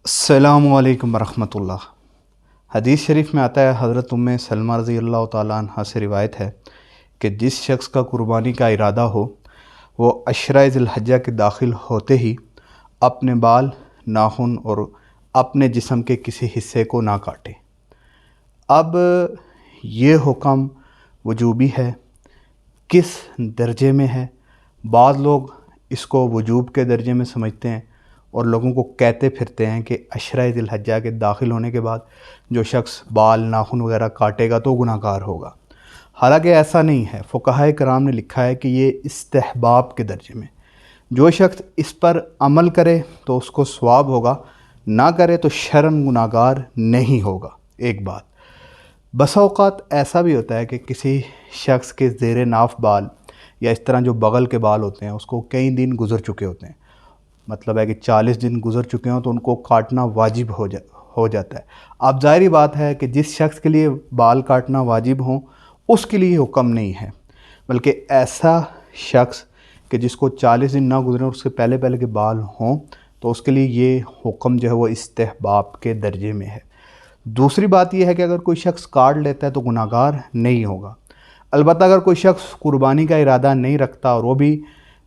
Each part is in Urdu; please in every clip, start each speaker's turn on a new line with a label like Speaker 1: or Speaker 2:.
Speaker 1: السلام علیکم ورحمۃ اللہ۔ حدیث شریف میں آتا ہے، حضرت ام سلمہ رضی اللہ تعالیٰ عنہ سے روایت ہے کہ جس شخص کا قربانی کا ارادہ ہو وہ عشرہ ذی الحجہ کے داخل ہوتے ہی اپنے بال، ناخن اور اپنے جسم کے کسی حصے کو نہ کاٹے۔ اب یہ حکم وجوبی ہے، کس درجے میں ہے؟ بعض لوگ اس کو وجوب کے درجے میں سمجھتے ہیں اور لوگوں کو کہتے پھرتے ہیں کہ عشرہ ذی الحجہ کے داخل ہونے کے بعد جو شخص بال، ناخن وغیرہ کاٹے گا تو گناہ گار ہوگا۔ حالانکہ ایسا نہیں ہے، فقہاء کرام نے لکھا ہے کہ یہ استحباب کے درجے میں، جو شخص اس پر عمل کرے تو اس کو ثواب ہوگا، نہ کرے تو شرعاً گناہ گار نہیں ہوگا۔ ایک بات، بسا اوقات ایسا بھی ہوتا ہے کہ کسی شخص کے زیر ناف بال یا اس طرح جو بغل کے بال ہوتے ہیں اس کو کئی دن گزر چکے ہوتے ہیں، مطلب ہے کہ 40 دن گزر چکے ہوں تو ان کو کاٹنا واجب ہو جاتا ہے۔ اب ظاہری بات ہے کہ جس شخص کے لیے بال کاٹنا واجب ہوں اس کے لیے حکم نہیں ہے، بلکہ ایسا شخص کہ جس کو 40 دن نہ گزریں اور اس سے پہلے کے بال ہوں تو اس کے لیے یہ حکم جو ہے وہ استحباب کے درجے میں ہے۔ دوسری بات یہ ہے کہ اگر کوئی شخص کاٹ لیتا ہے تو گناہ گار نہیں ہوگا۔ البتہ اگر کوئی شخص قربانی کا ارادہ نہیں رکھتا اور وہ بھی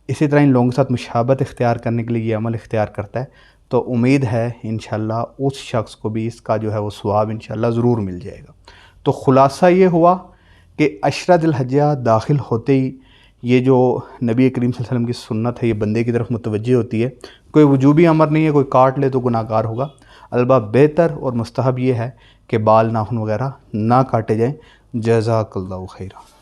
Speaker 1: اسی طرح ان لوگوں کے ساتھ مشابہت اختیار کرنے کے لیے یہ عمل اختیار کرتا ہے تو امید ہے انشاءاللہ اس شخص کو بھی اس کا جو ہے وہ ثواب انشاءاللہ ضرور مل جائے گا۔ تو خلاصہ یہ ہوا کہ عشرہ ذی الحجہ داخل ہوتے ہی یہ جو نبی کریم صلی اللہ علیہ وسلم کی سنت ہے یہ بندے کی طرف متوجہ ہوتی ہے، کوئی وجوبی امر نہیں ہے، کوئی کاٹ لے تو گناہ گار ہوگا۔ البتہ بہتر اور مستحب یہ ہے کہ بال، ناخن وغیرہ نہ کاٹے جائیں۔ جزاک اللہ خیرہ۔